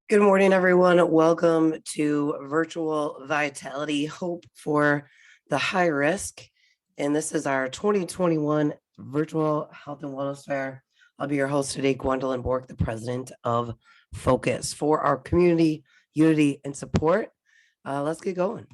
Good morning, everyone. Welcome to Virtual Vitality Hope for the High Risk. And this is our 2021 Virtual Health and Wellness Fair. I'll be your host today, Gwendolyn Bork, the president of Focus for our community, unity, and support. Let's get going.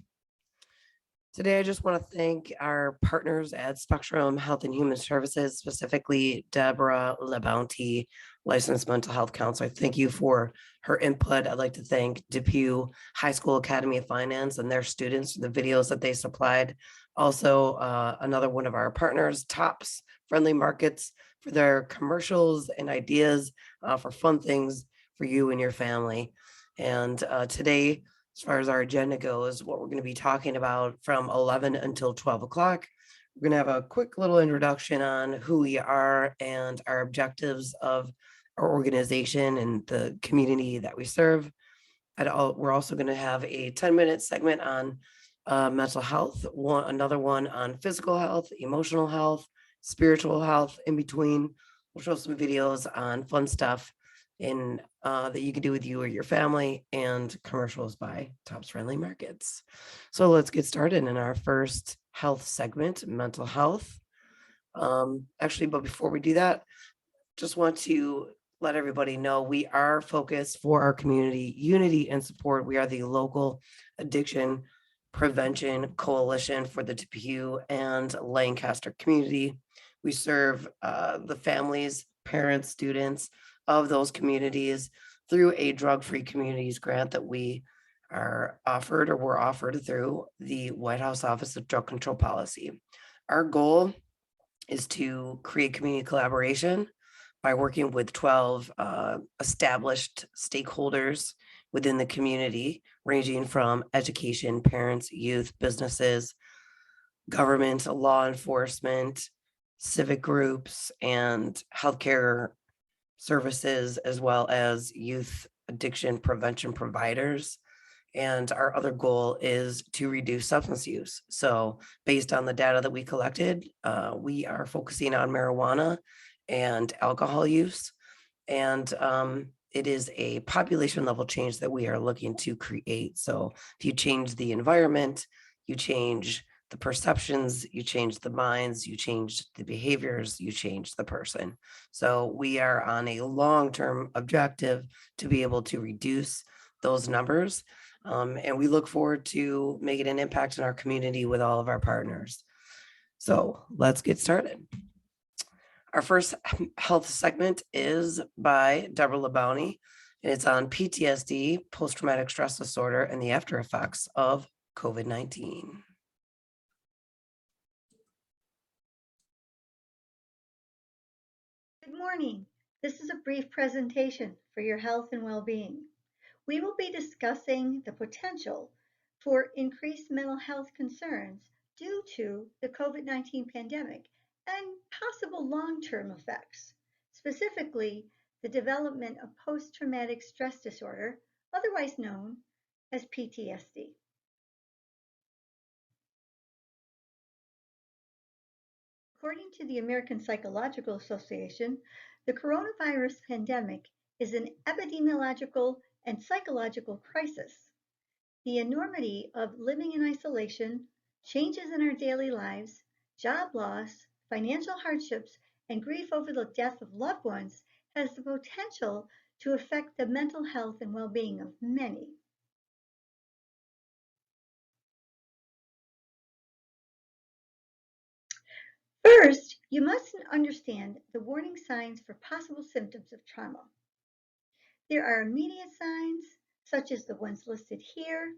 Today, I just want to thank our partners at Spectrum Health and Human Services, specifically Deborah LaBounty, licensed mental health counselor. Thank you for her input. I'd like to thank Depew High School Academy of Finance and their students for the videos that they supplied. Also, another one of our partners, Tops Friendly Markets, for their commercials and ideas for fun things for you and your family. And today, as far as our agenda goes, what we're going to be talking about from 11 until 12 o'clock. We're going to have a quick little introduction on who we are and our objectives of our organization and the community that we serve. We're also going to have a 10-minute segment on mental health, another one on physical health, emotional health, spiritual health in between. We'll show some videos on fun stuff that you can do with you or your family, and commercials by Tops Friendly Markets. So let's get started in our first health segment, mental health. But before we do that, just want to let everybody know we are focused for our community, unity and support. We are the local addiction prevention coalition for the Depew and Lancaster community. We serve the families, parents, students of those communities through a drug-free communities grant that we are offered or were offered through the White House Office of Drug Control Policy. Our goal is to create community collaboration by working with 12 established stakeholders within the community, ranging from education, parents, youth, businesses, government, law enforcement, civic groups, and healthcare services, as well as youth addiction prevention providers. And our other goal is to reduce substance use. So based on the data that we collected, we are focusing on marijuana and alcohol use. And it is a population level change that we are looking to create. So if you change the environment, you change the perceptions, you change the minds, you change the behaviors, you change the person. So we are on a long-term objective to be able to reduce those numbers. And we look forward to making an impact in our community with all of our partners. So let's get started. Our first health segment is by Deborah LaBounty, and it's on PTSD, post-traumatic stress disorder, and the after effects of COVID-19. Good morning. This is a brief presentation for your health and well-being. We will be discussing the potential for increased mental health concerns due to the COVID-19 pandemic and possible long-term effects, specifically the development of post-traumatic stress disorder, otherwise known as PTSD. According to the American Psychological Association, the coronavirus pandemic is an epidemiological and psychological crisis. The enormity of living in isolation, changes in our daily lives, job loss, financial hardships, and grief over the death of loved ones has the potential to affect the mental health and well-being of many. First, you must understand the warning signs for possible symptoms of trauma. There are immediate signs, such as the ones listed here,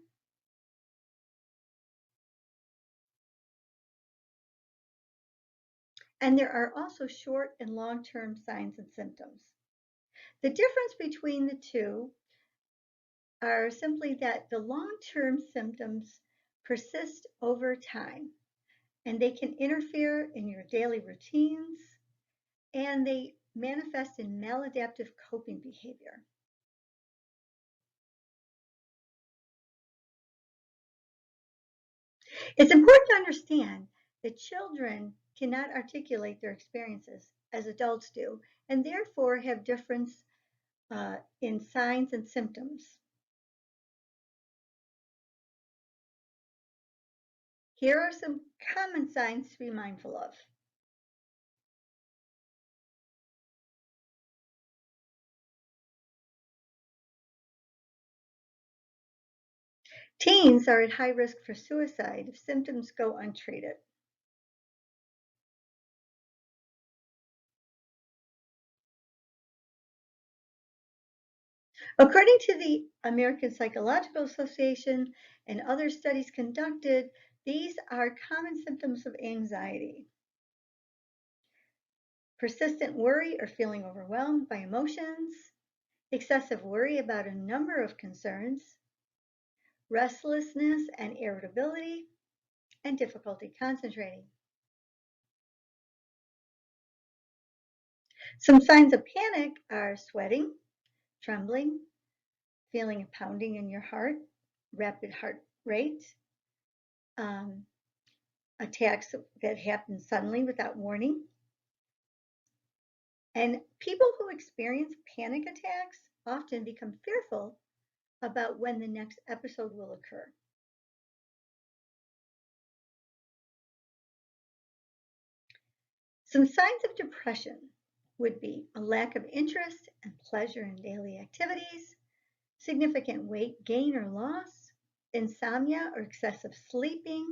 and there are also short and long-term signs and symptoms. The difference between the two are simply that the long-term symptoms persist over time, and they can interfere in your daily routines, and they manifest in maladaptive coping behavior. It's important to understand that children cannot articulate their experiences as adults do, and therefore have different in signs and symptoms. Here are some common signs to be mindful of. Teens are at high risk for suicide if symptoms go untreated. According to the American Psychological Association and other studies conducted, these are common symptoms of anxiety. Persistent worry or feeling overwhelmed by emotions, excessive worry about a number of concerns, restlessness and irritability, and difficulty concentrating. Some signs of panic are sweating, trembling, feeling a pounding in your heart, rapid heart rate, um, attacks that happen suddenly without warning. And people who experience panic attacks often become fearful about when the next episode will occur. Some signs of depression would be a lack of interest and pleasure in daily activities, significant weight gain or loss, insomnia or excessive sleeping,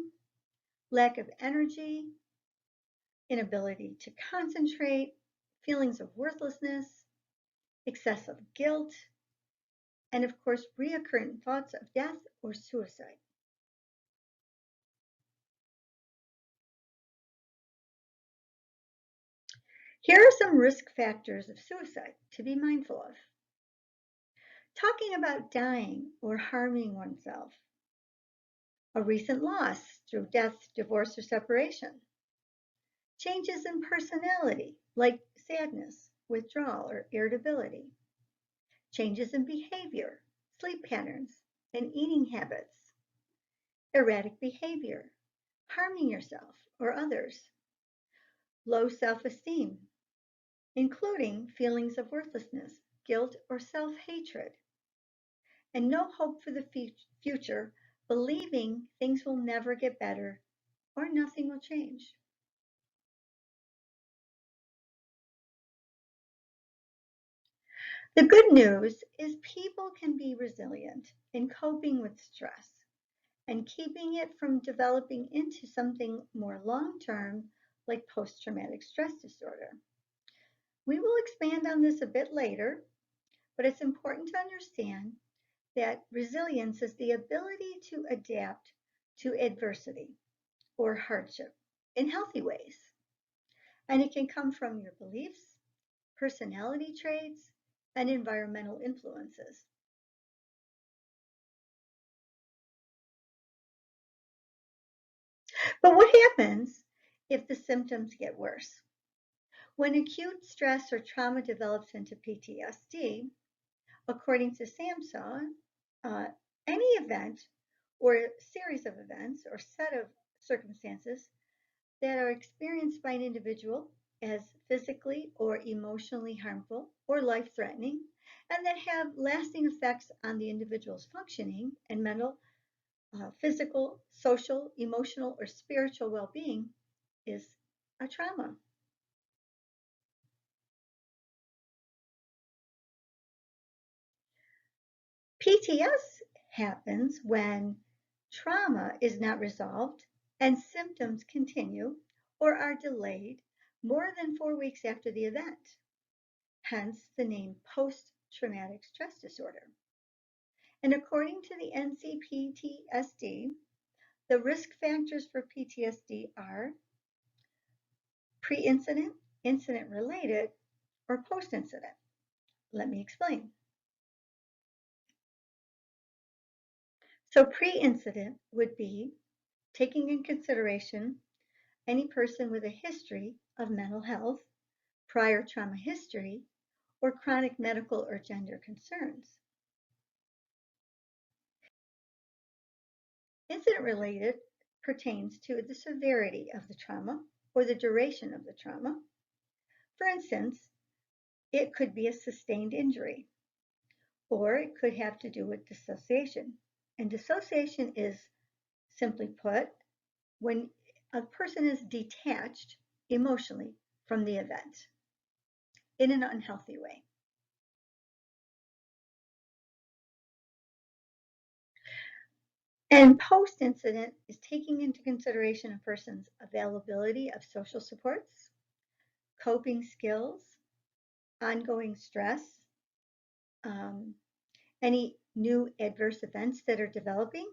lack of energy, inability to concentrate, feelings of worthlessness, excessive guilt, and of course, recurrent thoughts of death or suicide. Here are some risk factors of suicide to be mindful of. Talking about dying or harming oneself, a recent loss through death, divorce, or separation, changes in personality like sadness, withdrawal, or irritability, changes in behavior, sleep patterns, and eating habits, erratic behavior, harming yourself or others, low self-esteem, including feelings of worthlessness, guilt, or self-hatred, and no hope for the future, believing things will never get better or nothing will change. The good news is people can be resilient in coping with stress and keeping it from developing into something more long-term like post-traumatic stress disorder. We will expand on this a bit later, but it's important to understand that resilience is the ability to adapt to adversity or hardship in healthy ways. And it can come from your beliefs, personality traits, and environmental influences. But what happens if the symptoms get worse? When acute stress or trauma develops into PTSD, according to SAMHSA, uh, any event or a series of events or set of circumstances that are experienced by an individual as physically or emotionally harmful or life-threatening, and that have lasting effects on the individual's functioning and mental, physical, social, emotional, or spiritual well-being is a trauma. PTS happens when trauma is not resolved and symptoms continue or are delayed more than 4 weeks after the event, hence the name post-traumatic stress disorder. And according to the NCPTSD, the risk factors for PTSD are pre-incident, incident-related, or post-incident. Let me explain. So pre-incident would be taking in consideration any person with a history of mental health, prior trauma history, or chronic medical or gender concerns. Incident-related pertains to the severity of the trauma or the duration of the trauma. For instance, it could be a sustained injury, Or it could have to do with dissociation. And dissociation is, simply put, when a person is detached emotionally from the event in an unhealthy way. And post-incident is taking into consideration a person's availability of social supports, coping skills, ongoing stress, um, any new adverse events that are developing,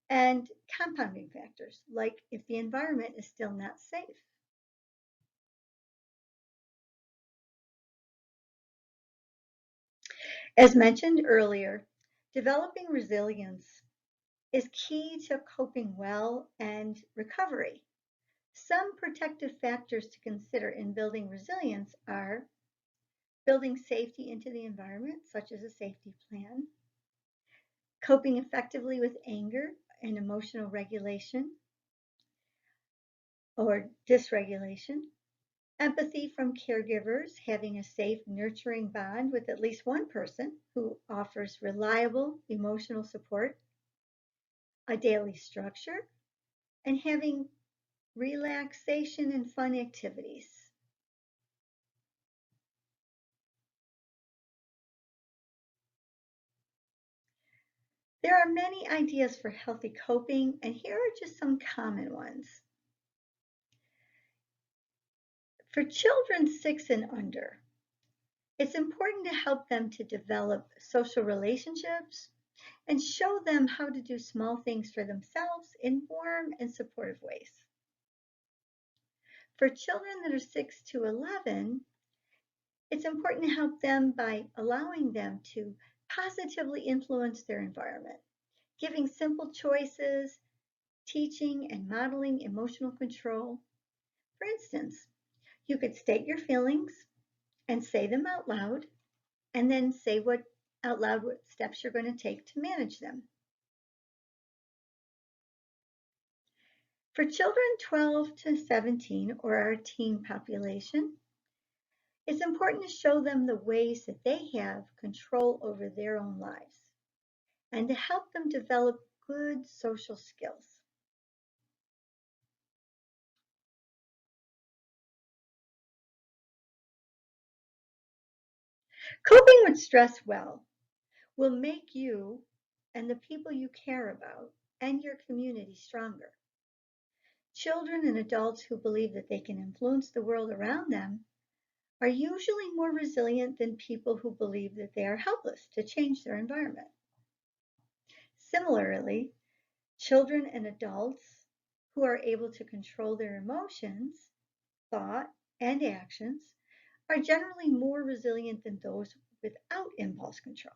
and compounding factors, like if the environment is still not safe. As mentioned earlier, developing resilience is key to coping well and recovery. Some protective factors to consider in building resilience are building safety into the environment, such as a safety plan, coping effectively with anger and emotional regulation or dysregulation, empathy from caregivers, having a safe, nurturing bond with at least one person who offers reliable emotional support, a daily structure, and having relaxation and fun activities. There are many ideas for healthy coping, and here are just some common ones. For children 6 and under, it's important to help them to develop social relationships and show them how to do small things for themselves in warm and supportive ways. For children that are 6 to 11, it's important to help them by allowing them to positively influence their environment, giving simple choices, teaching and modeling emotional control. For instance, you could state your feelings and say them out loud, and then say out loud what steps you're going to take to manage them. For children 12 to 17, or our teen population, it's important to show them the ways that they have control over their own lives and to help them develop good social skills. Coping with stress well will make you and the people you care about and your community stronger. Children and adults who believe that they can influence the world around them are usually more resilient than people who believe that they are helpless to change their environment. Similarly, children and adults who are able to control their emotions, thought, and actions are generally more resilient than those without impulse control.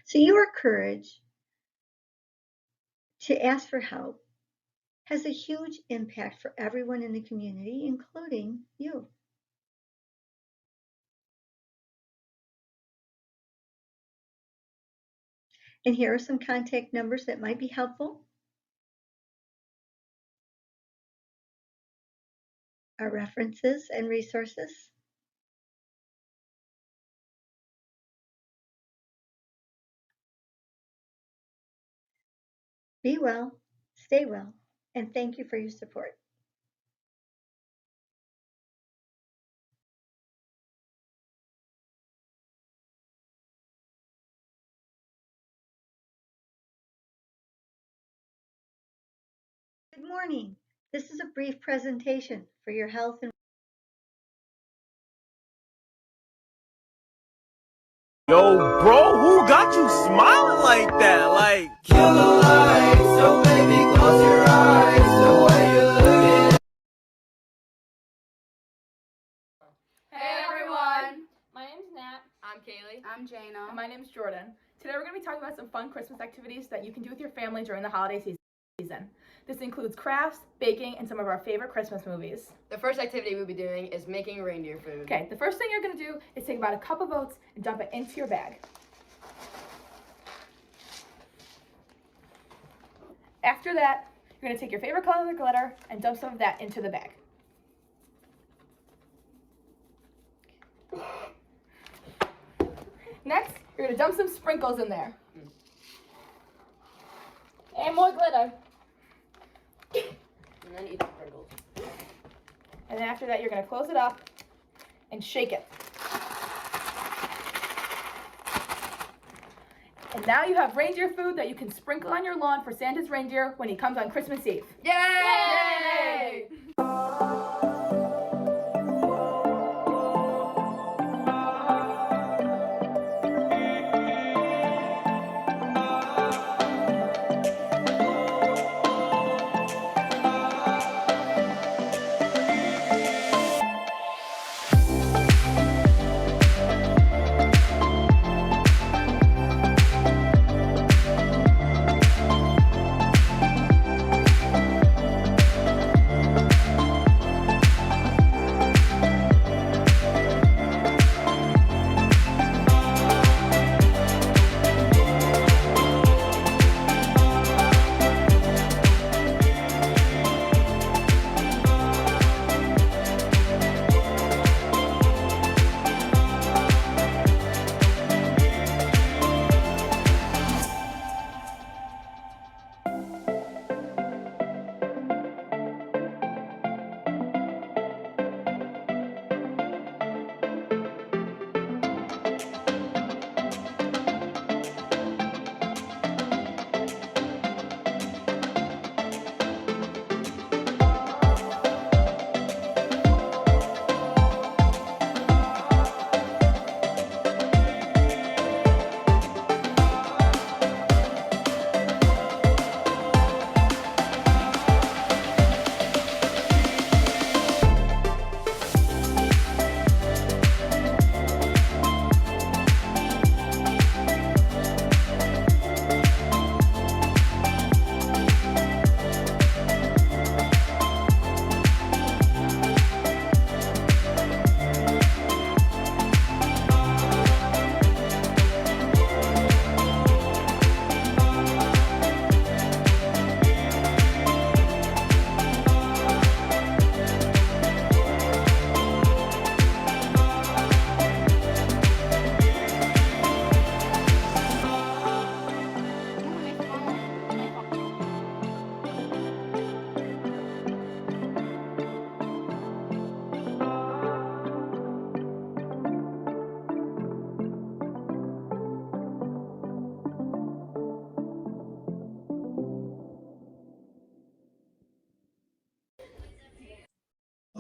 So your courage to ask for help has a huge impact for everyone in the community, including you. And here are some contact numbers that might be helpful. Our references and resources. Be well, stay well, and thank you for your support. Good morning. This is a brief presentation for your health and Yo, bro, who got you smiling like that? Like, kill the light, so baby, close your eyes, the way you look at. Hey everyone! My name's Nat. I'm Kaylee. I'm Jana. And my name's Jordan. Today we're going to be talking about some fun Christmas activities that you can do with your family during the holiday season. This includes crafts, baking, and some of our favorite Christmas movies. The first activity we'll be doing is making reindeer food. Okay, the first thing you're going to do is take about a cup of oats and dump it into your bag. After that, you're going to take your favorite color of glitter and dump some of that into the bag. You're gonna dump some sprinkles in there. And more glitter. And then eat the sprinkles. And then after that, you're gonna close it up and shake it. And now you have reindeer food that you can sprinkle on your lawn for Santa's reindeer when he comes on Christmas Eve. Yay!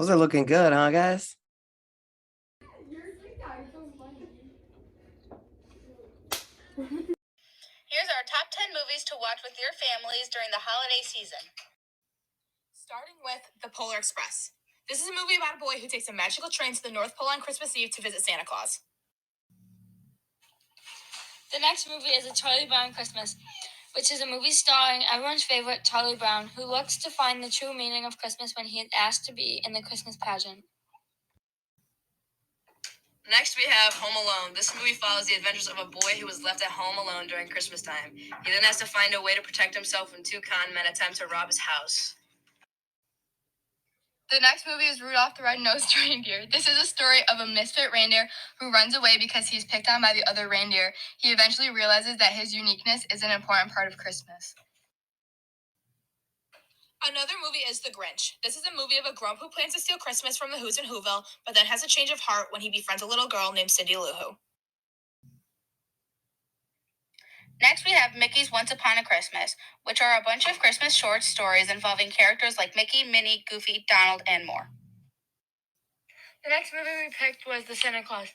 Those are looking good, huh, guys? Here's our top 10 movies to watch with your families during the holiday season. Starting with The Polar Express. This is a movie about a boy who takes a magical train to the North Pole on Christmas Eve to visit Santa Claus. The next movie is A Charlie Brown Christmas, which is a movie starring everyone's favorite Charlie Brown, who looks to find the true meaning of Christmas when he is asked to be in the Christmas pageant. Next, we have Home Alone. This movie follows the adventures of a boy who was left at home alone during Christmas time. He then has to find a way to protect himself when two con men attempt to rob his house. The next movie is Rudolph the Red-Nosed Reindeer. This is a story of a misfit reindeer who runs away because he's picked on by the other reindeer. He eventually realizes that his uniqueness is an important part of Christmas. Another movie is The Grinch. This is a movie of a grump who plans to steal Christmas from the Who's in Whoville, but then has a change of heart when he befriends a little girl named Cindy Lou Who. Next, we have Mickey's Once Upon a Christmas, which are a bunch of Christmas short stories involving characters like Mickey, Minnie, Goofy, Donald, and more. The next movie we picked was The Santa Claus.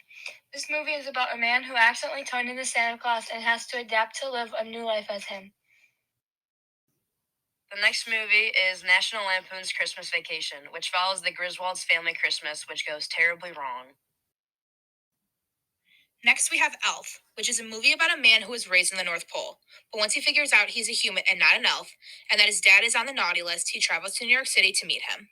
This movie is about a man who accidentally turned into Santa Claus and has to adapt to live a new life as him. The next movie is National Lampoon's Christmas Vacation, which follows the Griswolds' family Christmas, which goes terribly wrong. Next, we have Elf, which is a movie about a man who was raised in the North Pole. But once he figures out he's a human and not an elf, and that his dad is on the naughty list, he travels to New York City to meet him.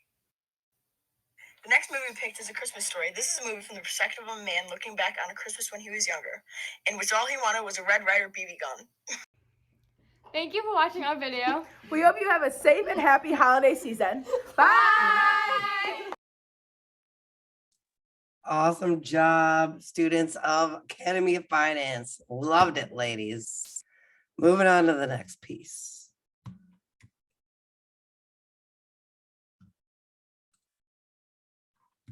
The next movie we picked is A Christmas Story. This is a movie from the perspective of a man looking back on a Christmas when he was younger, in which all he wanted was a Red Ryder BB gun. Thank you for watching our video. We hope you have a safe and happy holiday season. Bye! Awesome job, students of Academy of Finance. Loved it, ladies. Moving on to the next piece.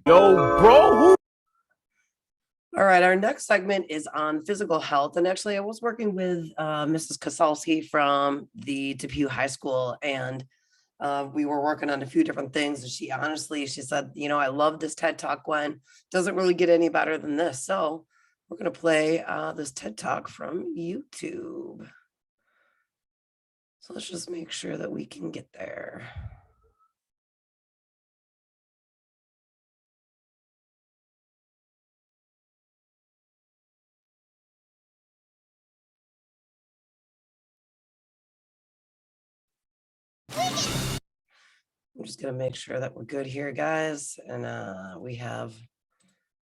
Yo, bro, who? All right, our next segment is on physical health. And actually, I was working with Mrs. Kosalski from the Depew High School, and we were working on a few different things. And she said, I love this TED Talk, Gwen. Doesn't really get any better than this. So we're going to play this TED Talk from YouTube. So let's just make sure that we can get there. I'm just going to make sure that we're good here, guys. And we have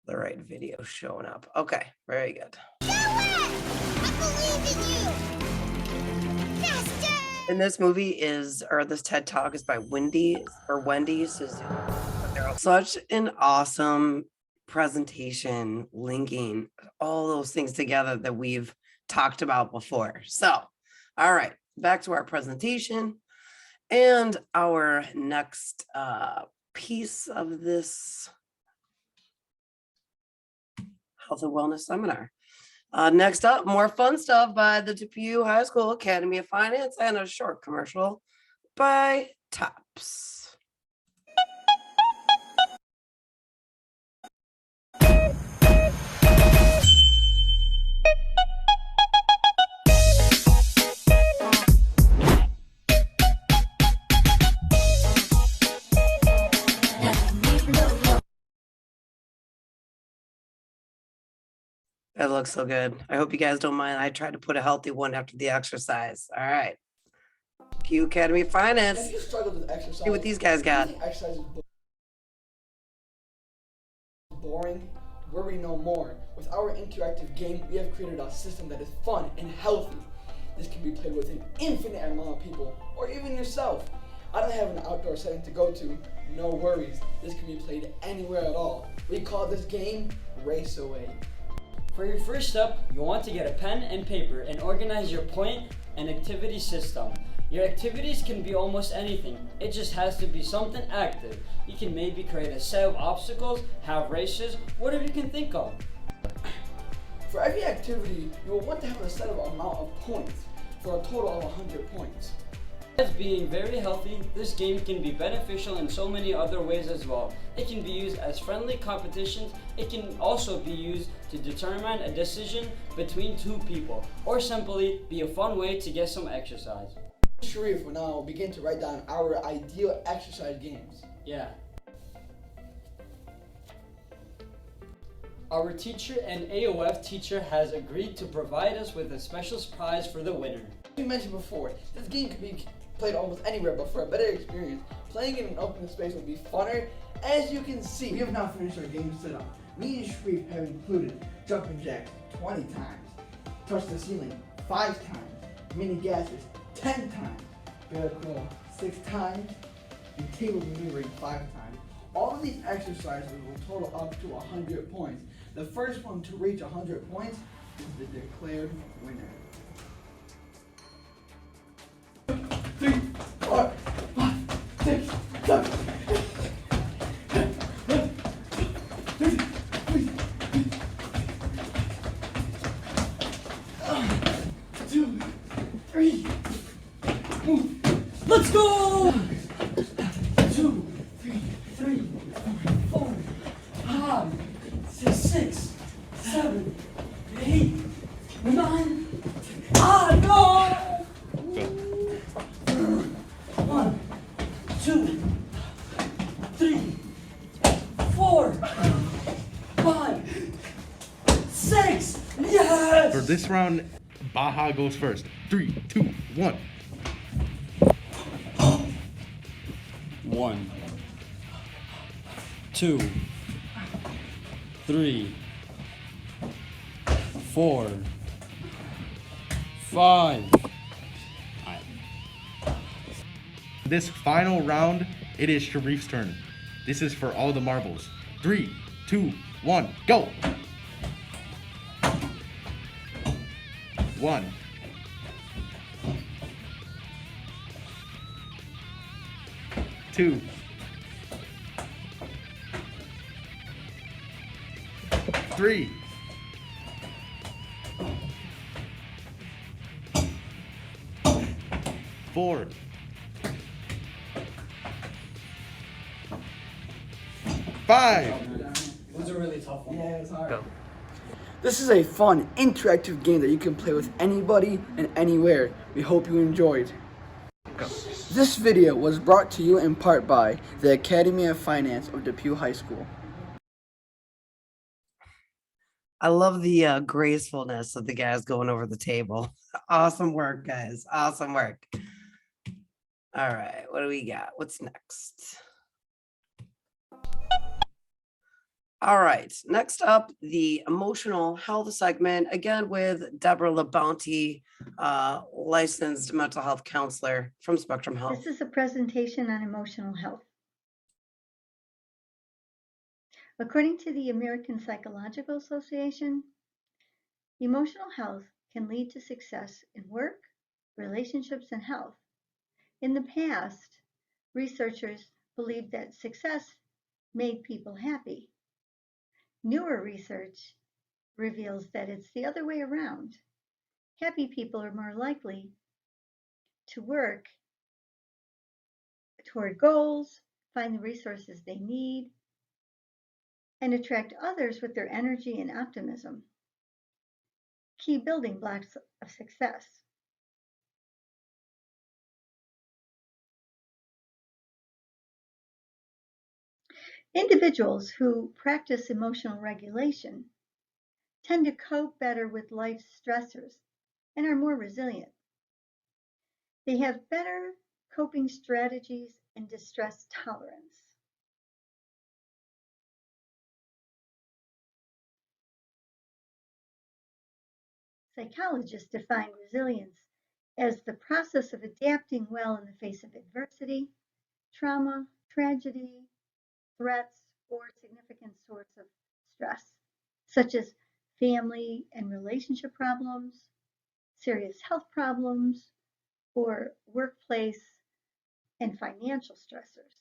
the right video showing up. Okay, very good. And this movie this TED Talk is by Wendy Suzuki. Such an awesome presentation, linking all those things together that we've talked about before. So, all right, back to our presentation. And our next piece of this health and wellness seminar. Next up, more fun stuff by the Depew High School Academy of Finance and a short commercial by Tops. That looks so good. I hope you guys don't mind. I tried to put a healthy one after the exercise. All right. Pew Academy of Finance. If you struggle with exercise, see what these guys got. Exercise is boring. Worry no more. With our interactive game, we have created a system that is fun and healthy. This can be played with an infinite amount of people, or even yourself. I don't have an outdoor setting to go to. No worries. This can be played anywhere at all. We call this game Race Away. For your first step, you want to get a pen and paper and organize your point and activity system. Your activities can be almost anything. It just has to be something active. You can maybe create a set of obstacles, have races, whatever you can think of. For every activity, you will want to have a set of amount of points for a total of 100 points. As being very healthy, this game can be beneficial in so many other ways as well. It can be used as friendly competitions. It can also be used to determine a decision between two people, or simply be a fun way to get some exercise. Sharif will now begin to write down our ideal exercise games. Yeah. Our teacher and AOF teacher has agreed to provide us with a special prize for the winner. As we mentioned before, this game can be played almost anywhere, but for a better experience, playing in an open space will be funner. As you can see, we have now finished our game setup. Me and Sharif have included jumping jacks 20 times, touch the ceiling 5 times, mini gases 10 times, bear crawl 6 times, and table maneuvering 5 times. All of these exercises will total up to 100 points. The first one to reach 100 points is the declared winner. 3, 4, 5, 6, 7, 8. 2, 3. Move. Let's go! 2, 3, 4, 5, 6, 7, 8, 9. Ah, no! 1, 2, 3, 4, 5, 6. Yes! For this round, Baja goes first. 3, 2, 1. 1, 2, 3, 4, 5. This final round, it is Sharif's turn. This is for all the marbles. 3, 2, 1, go. 1, 2, 3, 4, 5. It was a really tough one. Yeah, it's hard. Go. This is a fun, interactive game that you can play with anybody and anywhere. We hope you enjoyed. Go. This video was brought to you in part by the Academy of Finance of Depew High School. I love the gracefulness of the guys going over the table. Awesome work, guys. Awesome work. All right, what do we got? What's next? All right, next up, the emotional health segment, again with Deborah Labonte, licensed mental health counselor from Spectrum Health. This is a presentation on emotional health. According to the American Psychological Association, emotional health can lead to success in work, relationships, and health. In the past, researchers believed that success made people happy. Newer research reveals that it's the other way around. Happy people are more likely to work toward goals, find the resources they need, and attract others with their energy and optimism. Key building blocks of success. Individuals who practice emotional regulation tend to cope better with life's stressors and are more resilient. They have better coping strategies and distress tolerance. Psychologists define resilience as the process of adapting well in the face of adversity, trauma, tragedy, threats, or significant sorts of stress, such as family and relationship problems, serious health problems, or workplace and financial stressors.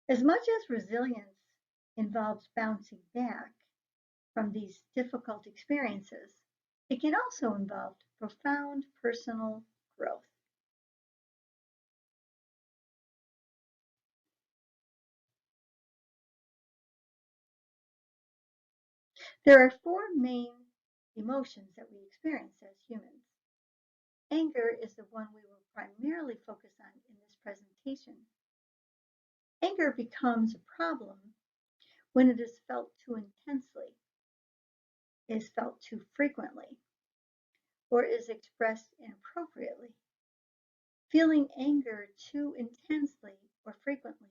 As much as resilience involves bouncing back from these difficult experiences, it can also involve profound personal growth. There are four main emotions that we experience as humans. Anger is the one we will primarily focus on in this presentation. Anger becomes a problem when it is felt too intensely, is felt too frequently, or is expressed inappropriately. Feeling anger too intensely or frequently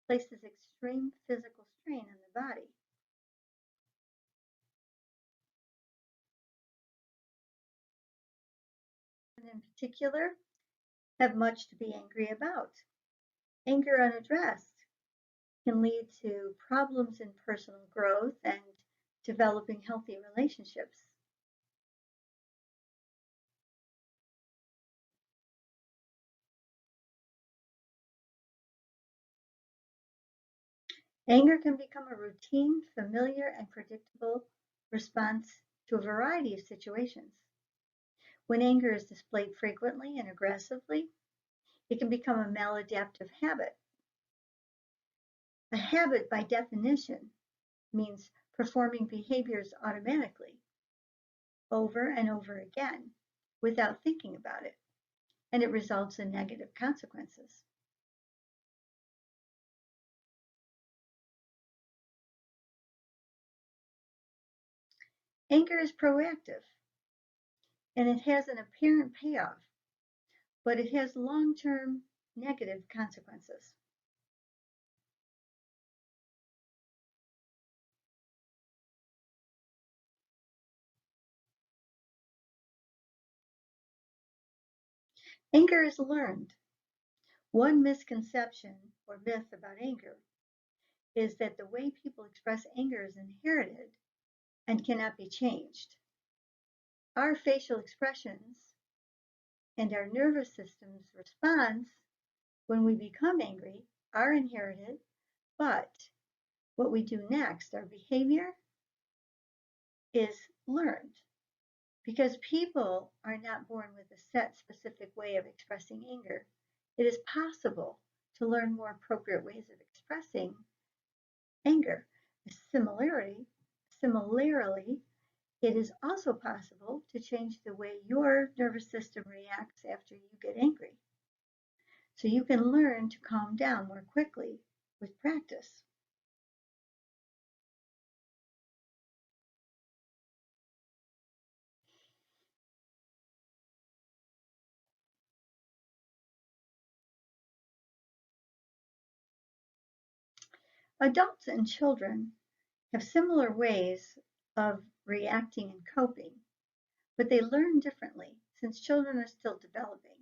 places extreme physical strain on the body. And in particular, have much to be angry about. Anger unaddressed can lead to problems in personal growth and developing healthy relationships. Anger can become a routine, familiar, and predictable response to a variety of situations. When anger is displayed frequently and aggressively, it can become a maladaptive habit. A habit, by definition, means performing behaviors automatically, over and over again, without thinking about it, and it results in negative consequences. Anger is proactive, and it has an apparent payoff, but it has long-term negative consequences. Anger is learned. One misconception or myth about anger is that the way people express anger is inherited and cannot be changed. Our facial expressions and our nervous system's response when we become angry are inherited, but what we do next, our behavior, is learned. Because people are not born with a set specific way of expressing anger, it is possible to learn more appropriate ways of expressing anger. Similarly, it is also possible to change the way your nervous system reacts after you get angry. So you can learn to calm down more quickly with practice. Adults and children have similar ways of reacting and coping, but they learn differently since children are still developing.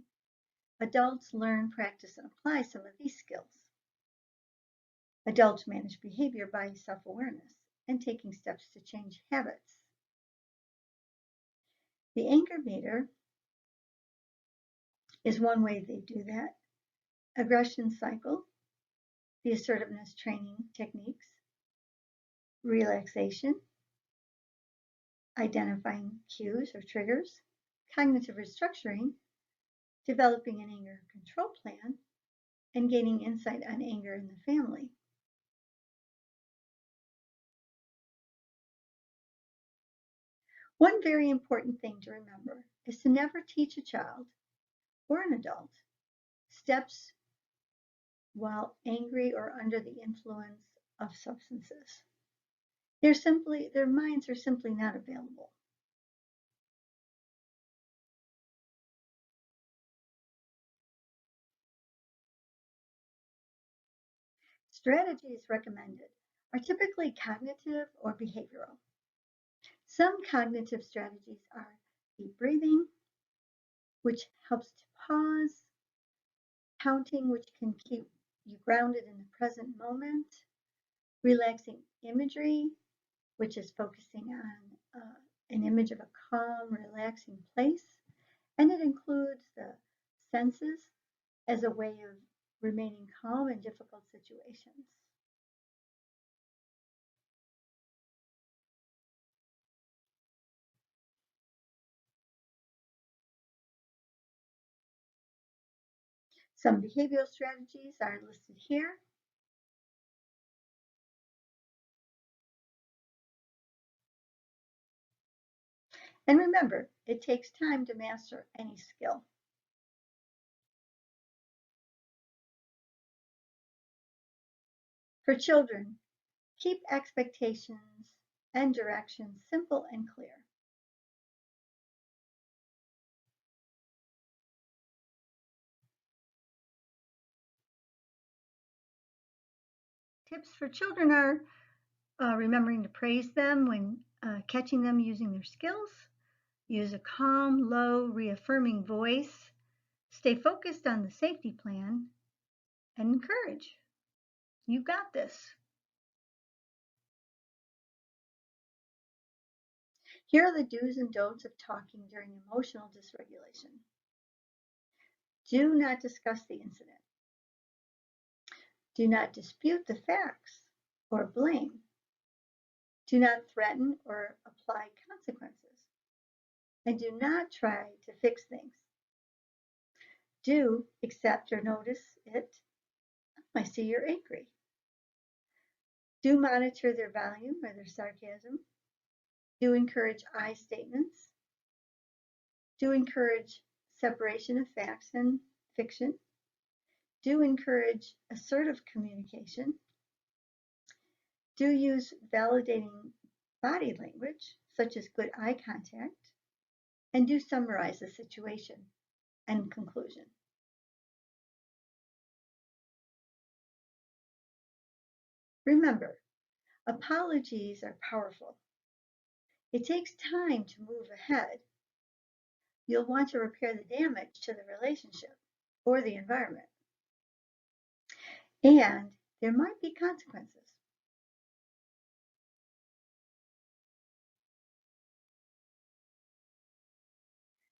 Adults learn, practice, and apply some of these skills. Adults manage behavior by self-awareness and taking steps to change habits. The anger meter is one way they do that. Aggression cycle, the assertiveness training techniques, relaxation, identifying cues or triggers, cognitive restructuring, developing an anger control plan, and gaining insight on anger in the family. One very important thing to remember is to never teach a child or an adult steps while angry or under the influence of substances. Their minds are simply not available. Strategies recommended are typically cognitive or behavioral. Some cognitive strategies are deep breathing, which helps to pause, counting, which can keep you grounded in the present moment, relaxing imagery, which is focusing on an image of a calm, relaxing place, and it includes the senses as a way of remaining calm in difficult situations. Some behavioral strategies are listed here. And remember, it takes time to master any skill. For children, keep expectations and directions simple and clear. Tips for children are remembering to praise them when catching them using their skills. Use a calm, low, reaffirming voice. Stay focused on the safety plan and encourage. You got this. Here are the do's and don'ts of talking during emotional dysregulation. Do not discuss the incident. Do not dispute the facts or blame. Do not threaten or apply consequences. And do not try to fix things. Do accept or notice it. I see you're angry. Do monitor their volume or their sarcasm. Do encourage I statements. Do encourage separation of facts and fiction. Do encourage assertive communication. Do use validating body language, such as good eye contact. And do summarize the situation and conclusion. Remember, apologies are powerful. It takes time to move ahead. You'll want to repair the damage to the relationship or the environment. And there might be consequences.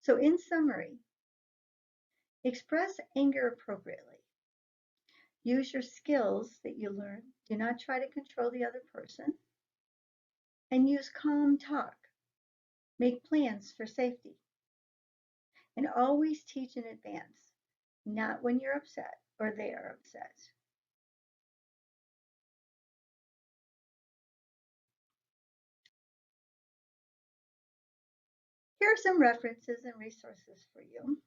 So in summary, express anger appropriately. Use your skills that you learn. Do not try to control the other person. And use calm talk. Make plans for safety. And always teach in advance, not when you're upset or they are upset. Here are some references and resources for you.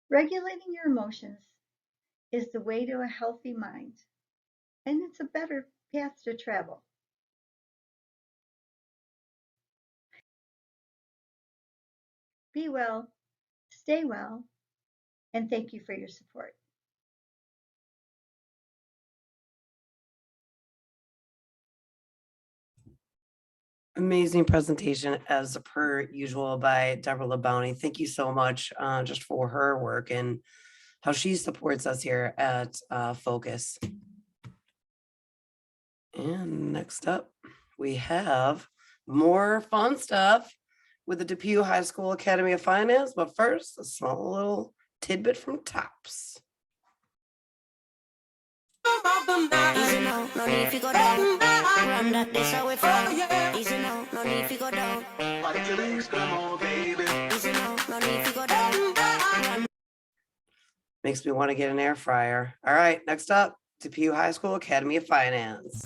Regulating your emotions is the way to a healthy mind, and it's a better path to travel. Be well, stay well, and thank you for your support. Amazing presentation as per usual by Deborah LeBounty. Thank you so much just for her work and how she supports us here at Focus. And next up, we have more fun stuff with the Depew High School Academy of Finance. But first, a small little tidbit from Tops. Easy now, no need to go down. Run that, this how we from. Easy now, no need to go down. Easy now, no need to go down. Run. Makes me want to get an air fryer. All right, next up, Depew High School Academy of Finance.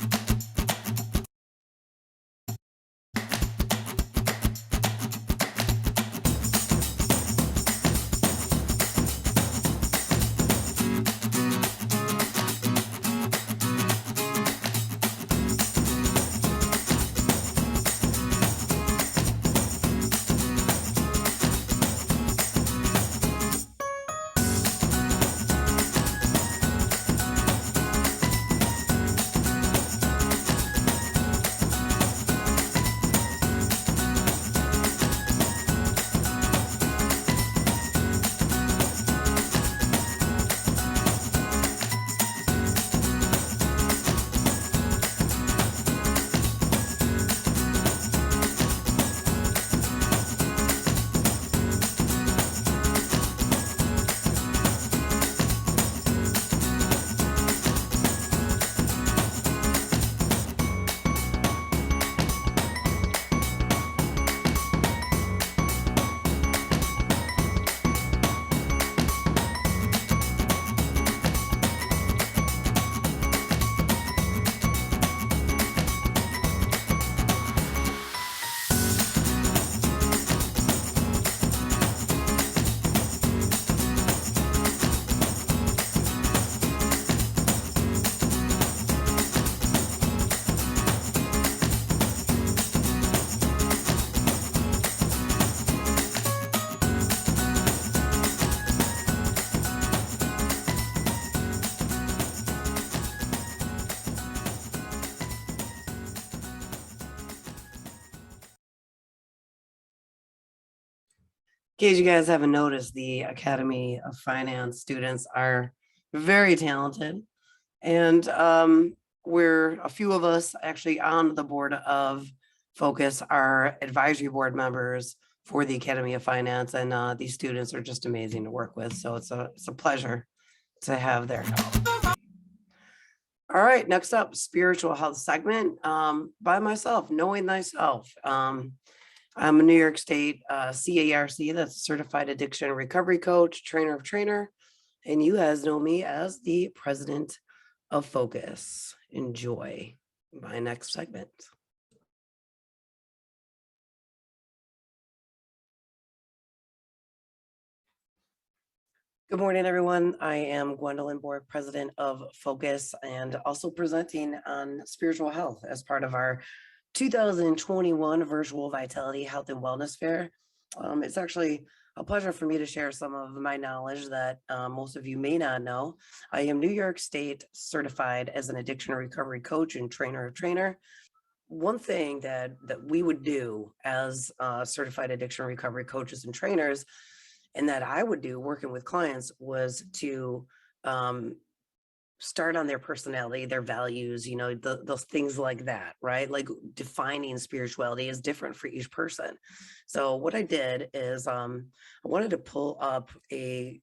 In case you guys haven't noticed, the Academy of Finance students are very talented. And we're a few of us actually on the board of Focus, are advisory board members for the Academy of Finance. And these students are just amazing to work with. So it's a pleasure to have their help. All right, next up, spiritual health segment by myself, knowing thyself. I'm a New York State CARC, that's a Certified Addiction Recovery Coach, trainer of trainer. And you guys know me as the president of Focus. Enjoy my next segment. Good morning, everyone. I am Gwendolyn Borg, president of Focus, and also presenting on spiritual health as part of our 2021 Virtual Vitality Health and Wellness Fair. It's actually a pleasure for me to share some of my knowledge that most of you may not know. I am New York State certified as an addiction recovery coach and trainer of trainer. One thing that we would do as certified addiction recovery coaches and trainers and that I would do working with clients was to start on their personality, their values, you know, those things like that, right? Like defining spirituality is different for each person. So what I did is I wanted to pull up a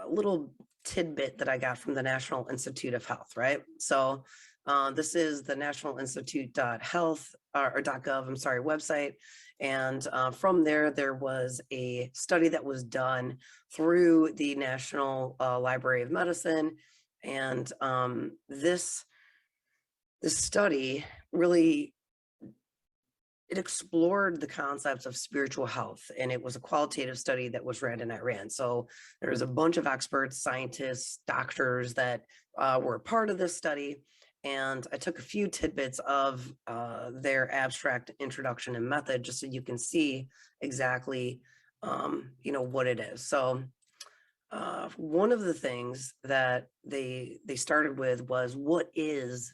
little tidbit that I got from the National Institute of Health, right? So this is the National Institute.health or .gov, I'm sorry, website. And from there was a study that was done through the National Library of Medicine. And this study really, it explored the concepts of spiritual health, and it was a qualitative study that was read and I ran. So there was a bunch of experts, scientists, doctors that were a part of this study. And I took a few tidbits of their abstract introduction and method, just so you can see exactly, you know, what it is. So one of the things that they started with was, what is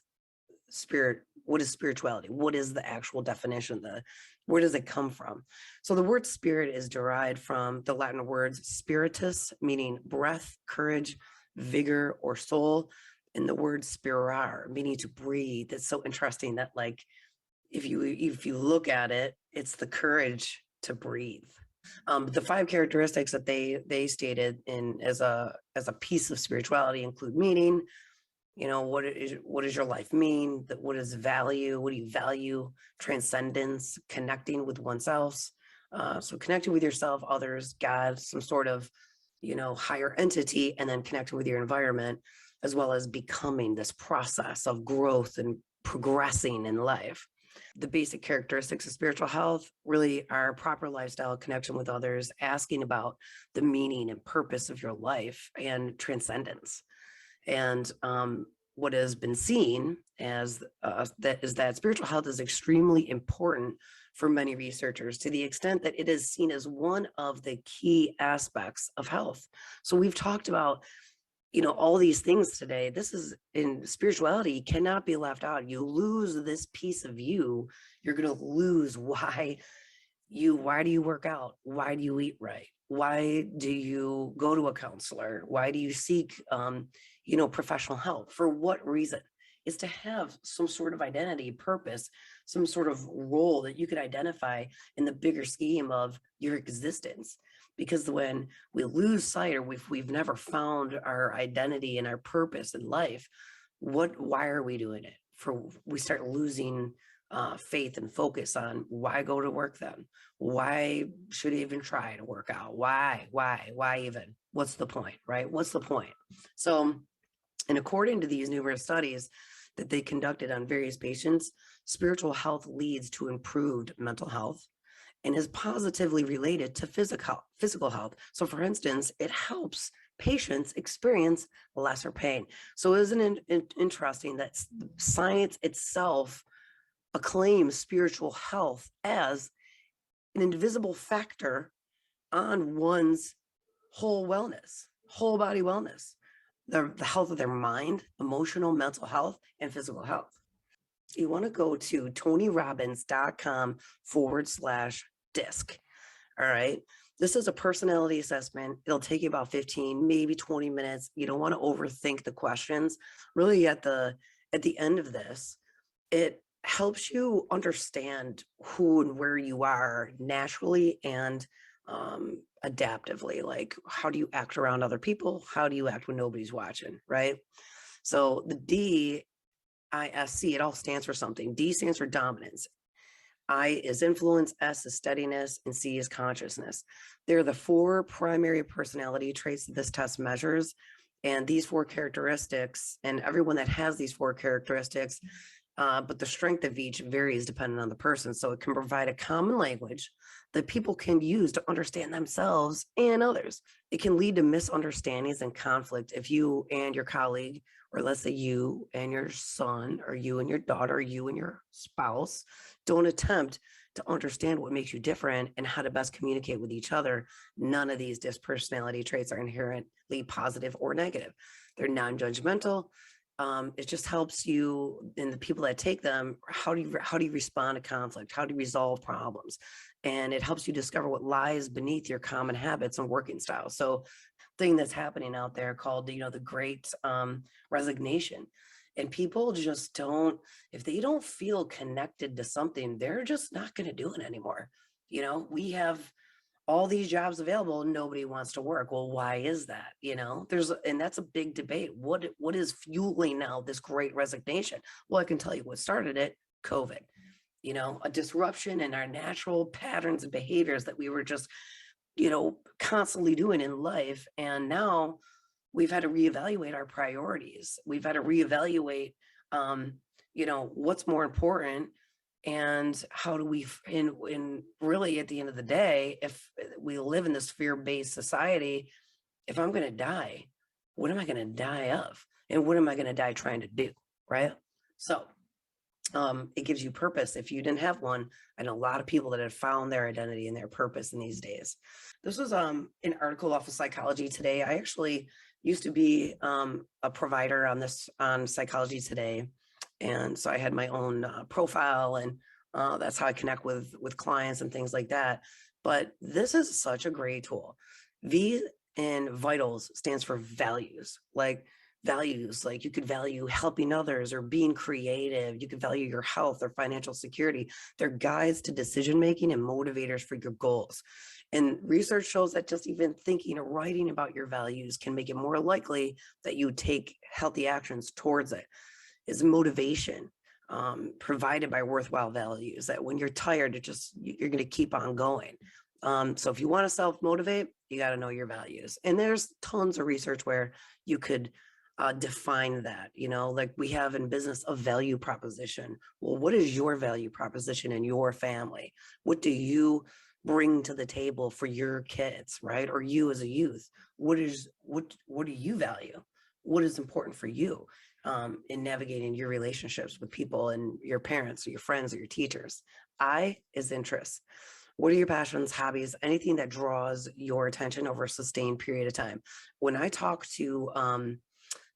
spirituality? What is the actual definition? Where does it come from? So the word spirit is derived from the Latin words spiritus, meaning breath, courage, vigor, or soul, and the word spirar, meaning to breathe. It's so interesting that, like, if you look at it, it's the courage to breathe. The 5 characteristics that they stated in as a piece of spirituality include meaning. You know, what does your life mean? What is value? What do you value? Transcendence, connecting with oneself. So connecting with yourself, others, God, some sort of, you know, higher entity, and then connecting with your environment, as well as becoming, this process of growth and progressing in life. The basic characteristics of spiritual health really are proper lifestyle, connection with others, asking about the meaning and purpose of your life, and transcendence. And what has been seen as that spiritual health is extremely important for many researchers, to the extent that it is seen as one of the key aspects of health. So we've talked about, you know, all these things today. This is, in spirituality, cannot be left out. You lose this piece of you, you're going to lose why do you work out? Why do you eat right? Why do you go to a counselor? Why do you seek, you know, professional help? For what reason? Is to have some sort of identity, purpose, some sort of role that you could identify in the bigger scheme of your existence. Because when we lose sight, or if we've never found our identity and our purpose in life, why are we doing it? We start losing faith and focus on, why go to work then? Why should I even try to work out? Why even? What's the point, right? What's the point? So, and according to these numerous studies that they conducted on various patients, spiritual health leads to improved mental health and is positively related to physical health. So for instance, it helps patients experience lesser pain. So isn't it interesting that science itself acclaims spiritual health as an indivisible factor on one's whole wellness, whole body wellness, the health of their mind, emotional, mental health, and physical health. You want to go to tonyrobbins.com/DISC. All right. This is a personality assessment. It'll take you about 15, maybe 20 minutes. You don't want to overthink the questions. Really, at the end of this, it helps you understand who and where you are naturally and adaptively. Like, how do you act around other people? How do you act when nobody's watching, right? So the DISC, it all stands for something. D stands for dominance. I is influence, S is steadiness, and C is consciousness. They're the 4 primary personality traits that this test measures. And these 4 characteristics, and everyone that has these 4 characteristics, but the strength of each varies depending on the person. So it can provide a common language that people can use to understand themselves and others. It can lead to misunderstandings and conflict if you and your colleague, or let's say you and your son, or you and your daughter, or you and your spouse, don't attempt to understand what makes you different and how to best communicate with each other. None of these DISC personality traits are inherently positive or negative. They're non-judgmental. It just helps you, and the people that take them, how do you respond to conflict? How do you resolve problems? and it helps you discover what lies beneath your common habits and working styles. So thing that's happening out there called, the great resignation. And people just don't, if they don't feel connected to something, they're just not going to do it anymore. We have all these jobs available, nobody wants to work. Well, why is that? And that's a big debate. What is fueling now this great resignation? Well, I can tell you what started it: COVID. A disruption in our natural patterns and behaviors that we were just, constantly doing in life. And now we've had to reevaluate our priorities. We've had to reevaluate, what's more important, and how do we, in really at the end of the day, if we live in this fear-based society, if I'm going to die, what am I going to die of? And what am I going to die trying to do? Right. So it gives you purpose. If you didn't have one, I know a lot of people that have found their identity and their purpose in these days. This was an article off of Psychology Today. I actually used to be a provider on Psychology Today, and so I had my own profile, and that's how I connect with clients and things like that. But this is such a great tool. V in Vitals stands for values. Like you could value helping others or being creative. You could value your health or financial security. They're guides to decision making and motivators for your goals. And research shows that just even thinking or writing about your values can make it more likely that you take healthy actions towards it. Is motivation provided by worthwhile values, that when you're tired, you're going to keep on going. So if you want to self-motivate, you got to know your values. And there's tons of research where you could define that, like we have in business a value proposition. Well, what is your value proposition in your family? What do you bring to the table for your kids, right? Or you as a youth? What do you value? What is important for you in navigating your relationships with people and your parents or your friends or your teachers? I is interests. What are your passions, hobbies, anything that draws your attention over a sustained period of time? When I talk to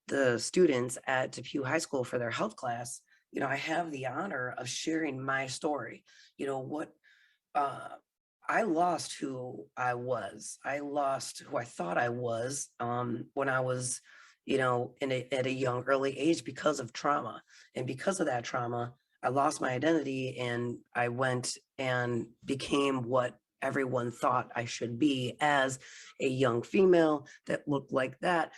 the students at Depew High School for their health class, I have the honor of sharing my story. What I lost who I was. I lost who I thought I was when I was, at a young, early age because of trauma. And because of that trauma, I lost my identity, and I went and became what everyone thought I should be as a young female that looked like that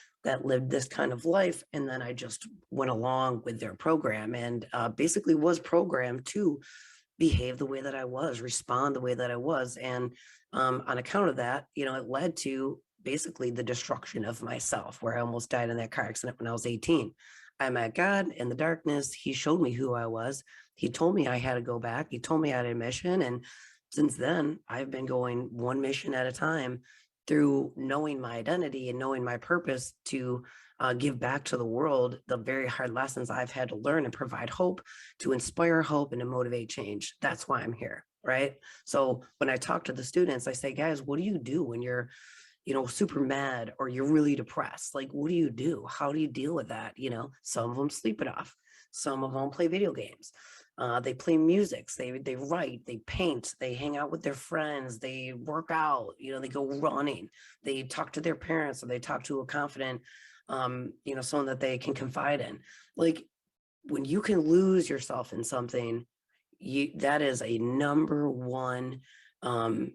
lived this kind of life. And then I just went along with their program and basically was programmed to behave the way that I was, respond the way that I was. And on account of that, it led to basically the destruction of myself, where I almost died in that car accident when I was 18. I met God in the darkness. He showed me who I was. He told me I had to go back. He told me I had a mission. And since then, I've been going one mission at a time through knowing my identity and knowing my purpose to give back to the world the very hard lessons I've had to learn and provide hope, to inspire hope and to motivate change. That's why I'm here, right? So when I talk to the students, I say, guys, what do you do when you're super mad or you're really depressed? Like, what do you do? How do you deal with that? Some of them sleep it off. Some of them play video games. They play music, they write, they paint, they hang out with their friends, they work out, they go running, they talk to their parents, or they talk to a confident, someone that they can confide in. Like, when you can lose yourself in something, that is a number one thing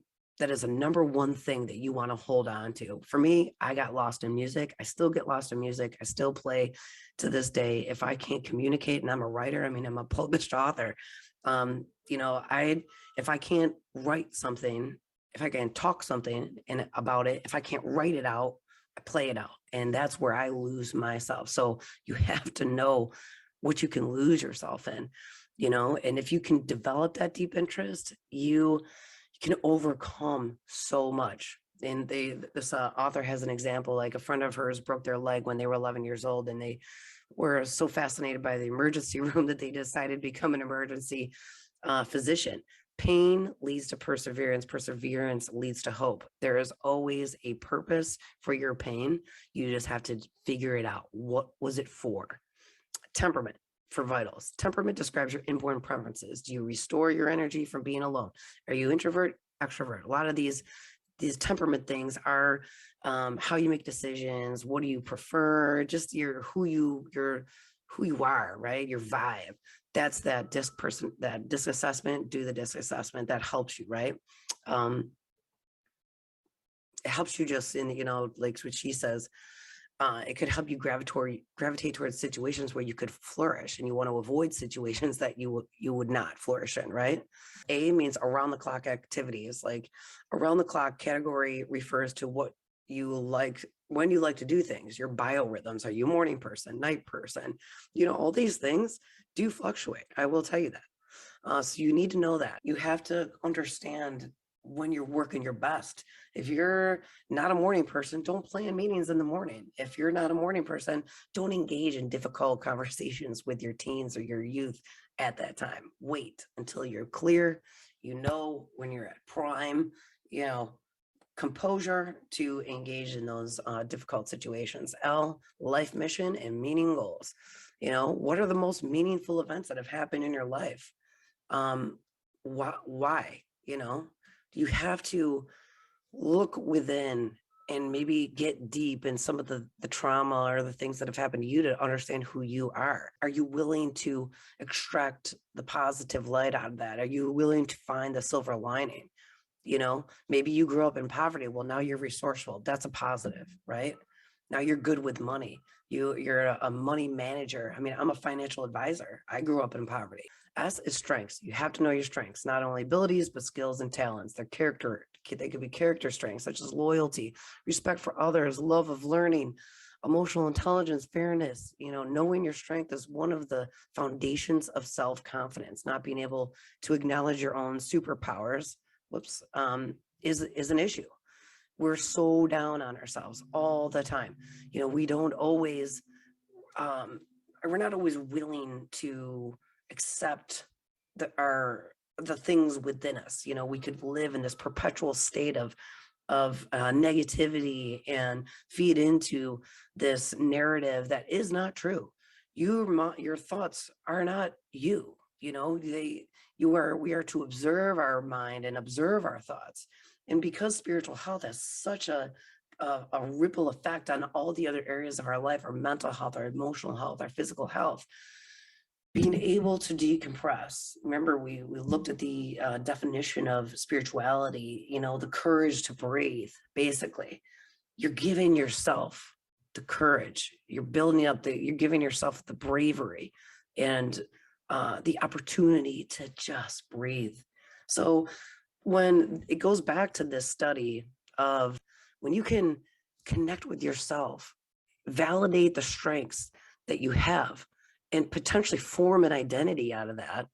that you want to hold on to. For me, I got lost in music. I still get lost in music. I still play to this day. If I can't communicate, and I'm a writer, I'm a published author. If I can't write something, if I can talk something about it, if I can't write it out, I play it out. And that's where I lose myself. So you have to know what you can lose yourself in, and if you can develop that deep interest, you can overcome so much. And this author has an example, like a friend of hers broke their leg when they were 11 years old, and they were so fascinated by the emergency room that they decided to become an emergency physician. Pain leads to perseverance. Perseverance leads to hope. There is always a purpose for your pain. You just have to figure it out. What was it for? Temperament. For vitals, temperament describes your inborn preferences. Do you restore your energy from being alone? Are you introvert, extrovert. A lot of these temperament things are how you make decisions, what do you prefer, just who you are, right? Your vibe. That's that disc assessment. Do the disc assessment. That helps you, right? It helps you just in, like what she says, it could help you gravitate towards situations where you could flourish, and you want to avoid situations that you would not flourish in, right? A means around the clock activities. Like around the clock category refers to what you like, when you like to do things, your biorhythms. Are you a morning person, night person? All these things do fluctuate. I will tell you that. So you need to know that. You have to understand when you're working your best. If you're not a morning person, don't plan meetings in the morning. If you're not a morning person, don't engage in difficult conversations with your teens or your youth at that time. Wait until you're clear, when you're at prime, composure to engage in those difficult situations. L, life mission and meaning goals. What are the most meaningful events that have happened in your life? Why? You have to look within and maybe get deep in some of the trauma or the things that have happened to you to understand who you are. Are you willing to extract the positive light out of that? Are you willing to find the silver lining? Maybe you grew up in poverty. Well, now you're resourceful. That's a positive, right? Now you're good with money. You're a money manager. I mean, I'm a financial advisor. I grew up in poverty. S is strengths. You have to know your strengths, not only abilities, but skills and talents. They could be character strengths, such as loyalty, respect for others, love of learning, emotional intelligence, fairness. Knowing your strength is one of the foundations of self-confidence. Not being able to acknowledge your own superpowers, is an issue. We're so down on ourselves all the time. We don't always, we're not always willing to accept the things within us. We could live in this perpetual state of negativity and feed into this narrative that is not true. Your thoughts are not you. We are to observe our mind and observe our thoughts. And because spiritual health has such a ripple effect on all the other areas of our life, our mental health, our emotional health, our physical health, being able to decompress. Remember, we looked at the definition of spirituality, the courage to breathe. Basically, you're giving yourself the courage. You're giving yourself the bravery and the opportunity to just breathe. So when it goes back to this study of when you can connect with yourself, validate the strengths that you have, and potentially form an identity out of that,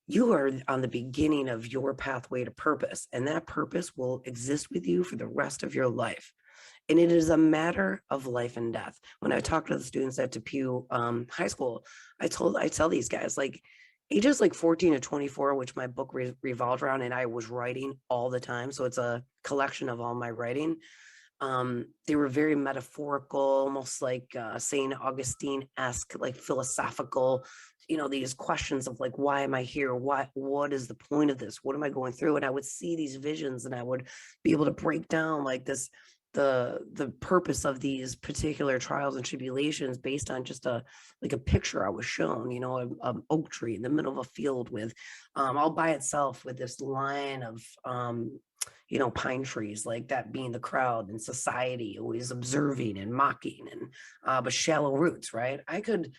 you are on the beginning of your pathway to purpose. And that purpose will exist with you for the rest of your life. And it is a matter of life and death. When I talk to the students at Depew High School, I tell these guys, like, ages like 14 to 24, which my book revolved around, and I was writing all the time. So it's a collection of all my writing. They were very metaphorical, almost like Saint Augustine-esque, like philosophical, these questions of like, why am I here? What is the point of this? What am I going through? And I would see these visions, and I would be able to break down like this, the purpose of these particular trials and tribulations based on just a picture I was shown, an oak tree in the middle of a field with all by itself with this line of pine trees, like that being the crowd and society always observing and mocking, and but shallow roots, right? I could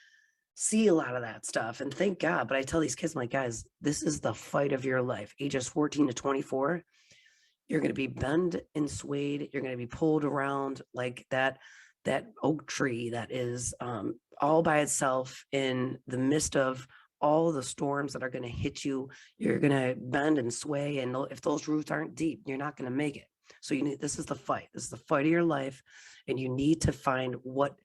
see a lot of that stuff, and thank God. But I tell these kids, I'm like, guys, this is the fight of your life. Ages 14 to 24, you're going to be bent and swayed. You're going to be pulled around like that oak tree that is all by itself in the midst of all the storms that are going to hit you. You're going to bend and sway, and if those roots aren't deep, you're not going to make it. So this is the fight. This is the fight of your life, and you need to find what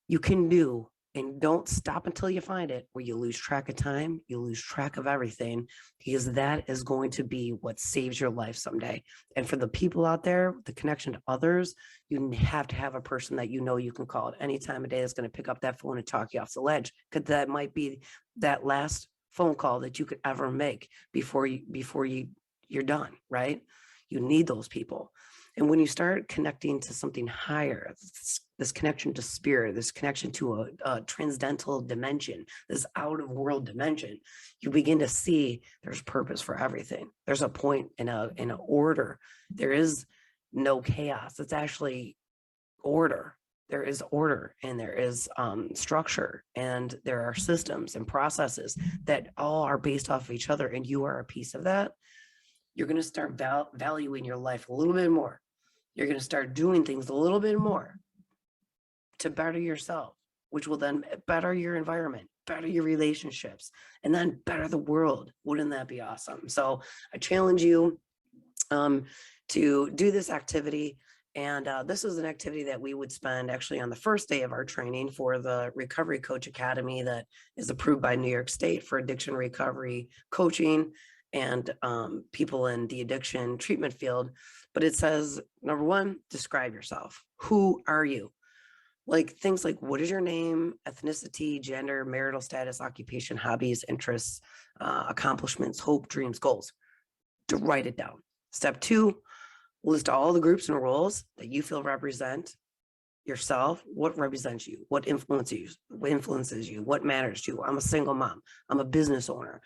you can do, and don't stop until you find it, where you lose track of time, you lose track of everything, because that is going to be what saves your life someday. And for the people out there, the connection to others, you have to have a person that you can call at any time of day that's going to pick up that phone and talk you off the ledge, because that might be that last phone call that you could ever make before you're done, right? You need those people. And when you start connecting to something higher, this connection to spirit, this connection to a transcendental dimension, this out of world dimension, you begin to see there's purpose for everything. There's a point in an order. There is no chaos. It's actually order. There is order, and there is structure, and there are systems and processes that all are based off of each other, and you are a piece of that. You're going to start valuing your life a little bit more. You're going to start doing things a little bit more to better yourself, which will then better your environment, better your relationships, and then better the world. Wouldn't that be awesome? So I challenge you to do this activity. And this is an activity that we would spend actually on the first day of our training for the Recovery Coach Academy that is approved by New York State for addiction recovery coaching and people in the addiction treatment field. But it says, number one, describe yourself. Who are you? Like things like, what is your name, ethnicity, gender, marital status, occupation, hobbies, interests, accomplishments, hope, dreams, goals. To write it down. Step two, list all the groups and roles that you feel represent yourself. What represents you? What influences you? What matters to you? I'm a single mom. I'm a business owner.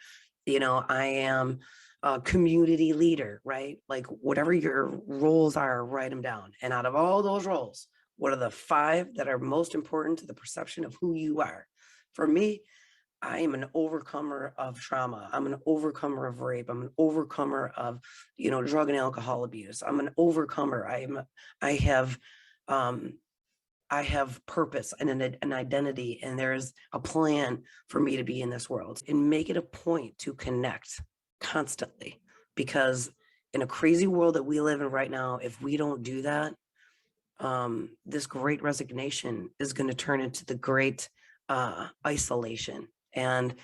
You know, I am a community leader, right? Like whatever your roles are, write them down. And out of all those roles, what are the 5 that are most important to the perception of who you are? For me, I am an overcomer of trauma. I'm an overcomer of rape. I'm an overcomer of, drug and alcohol abuse. I'm an overcomer. I have purpose and an identity, and there's a plan for me to be in this world. And make it a point to connect constantly, because in a crazy world that we live in right now, if we don't do that, this great resignation is going to turn into the great isolation. And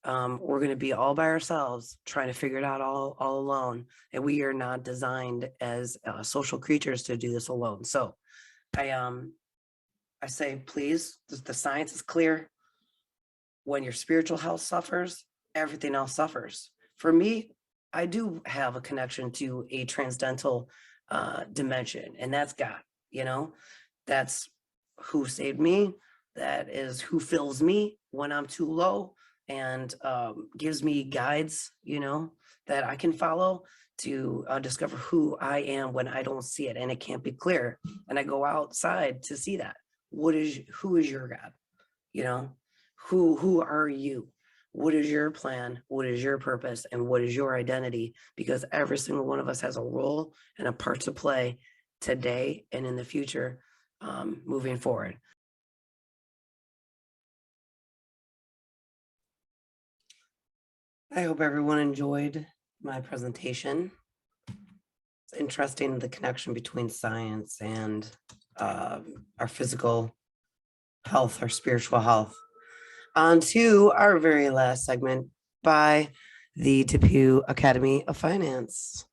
we're going to be all by ourselves trying to figure it out all alone. And we are not designed as social creatures to do this alone. So I say, please, the science is clear. When your spiritual health suffers, everything else suffers. For me, I do have a connection to a transcendental dimension, and that's God. That's who saved me. That is who fills me when I'm too low, and gives me guides, that I can follow to discover who I am when I don't see it and it can't be clear. And I go outside to see that. Who is your God? Who are you? What is your plan? What is your purpose? And what is your identity? Because every single one of us has a role and a part to play today and in the future, moving forward. I hope everyone enjoyed my presentation. It's interesting, the connection between science and our physical health, our spiritual health. On to our very last segment by the Depew Academy of Finance.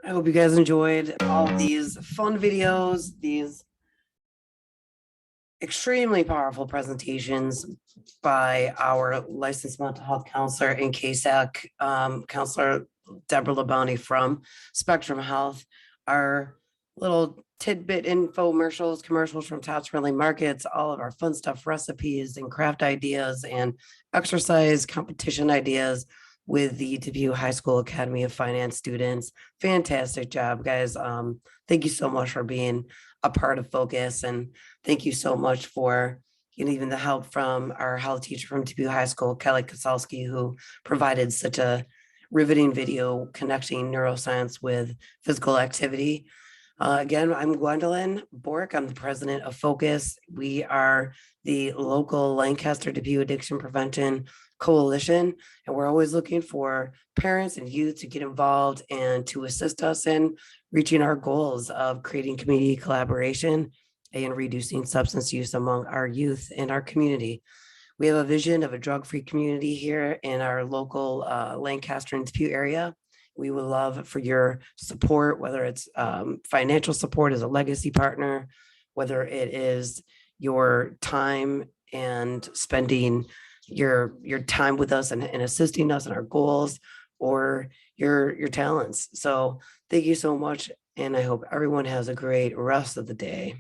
I hope you guys enjoyed all of these fun videos, these extremely powerful presentations by our licensed mental health counselor in KSAC, Counselor Deborah Labonte from Spectrum Health. Our little tidbit infomercials, commercials from Tots Friendly Markets, all of our fun stuff, recipes and craft ideas and exercise competition ideas with the Depew High School Academy of Finance students. Fantastic job, guys. Thank you so much for being a part of Focus, and thank you so much for even the help from our health teacher from Depew High School, Kelly Kosalski, who provided such a riveting video connecting neuroscience with physical activity. Again, I'm Gwendolyn Bork. I'm the president of Focus. We are the local Lancaster Depew Addiction Prevention Coalition, and we're always looking for parents and youth to get involved and to assist us in reaching our goals of creating community collaboration and reducing substance use among our youth in our community. We have a vision of a drug-free community here in our local Lancaster and Depew area. We would love for your support, whether it's financial support as a legacy partner, whether it is your time and spending your time with us and assisting us in our goals, or your talents. So thank you so much, and I hope everyone has a great rest of the day.